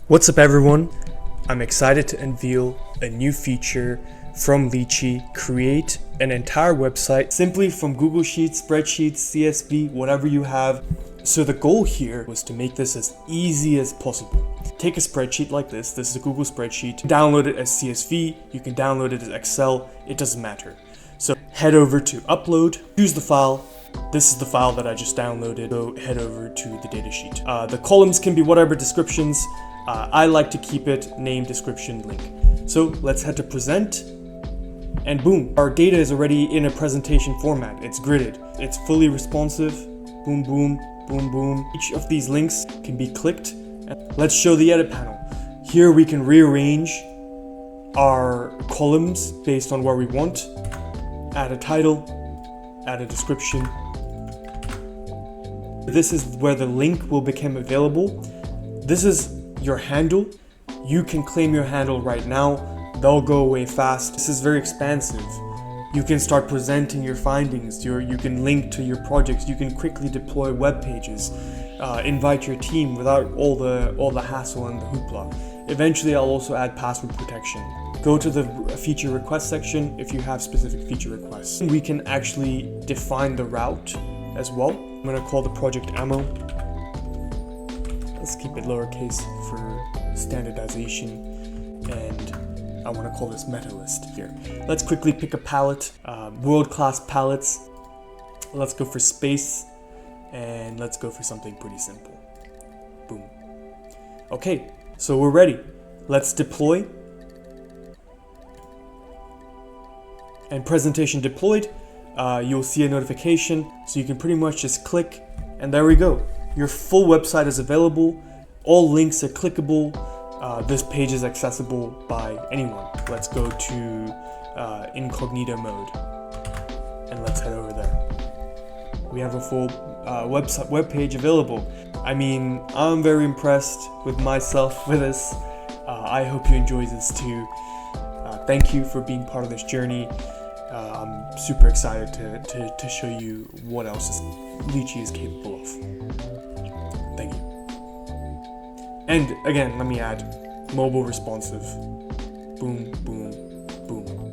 What's up everyone? I'm excited to unveil a new feature from Lychee. Create an entire website simply from Google Sheets, spreadsheets, CSV, whatever you have. So the goal here was to make this as easy as possible. Take a spreadsheet like this is a Google spreadsheet, download it as CSV, you can download it as Excel, it doesn't matter. So head over to upload, choose the file. This is the file that I just downloaded, so head over to the datasheet. The columns can be whatever descriptions. I like to keep it name, description, link. So let's head to present, and boom, our data is already in a presentation format. It's gridded, it's fully responsive, boom, boom, boom, boom. Each of these links can be clicked. Let's show the edit panel. Here we can rearrange our columns based on where we want. Add a title, add a description. This is where the link will become available. This is your handle. You can claim your handle right now. They'll go away fast. This is very expansive. You can start presenting your findings. You can link to your projects. You can quickly deploy web pages. Invite your team without all the hassle and the hoopla. Eventually, I'll also add password protection. Go to the feature request section if you have specific feature requests. We can actually define the route as well. I'm going to call the project ammo. Let's keep it lowercase for standardization, and I want to call this meta list here. Let's quickly pick a palette, world-class palettes. Let's go for space, and let's go for something pretty simple. Boom. Okay, so we're ready. Let's deploy. And presentation deployed. You'll see a notification, so you can pretty much just click, and there we go. Your full website is available. All links are clickable. This page is accessible by anyone. Let's go to incognito mode, and let's head over there. We have a full web page available. I mean, I'm very impressed with myself with this. I hope you enjoy this too. Thank you for being part of this journey. I'm super excited to show you what else Lychee is capable of. Thank you. And again, let me add, mobile responsive. Boom, boom, boom.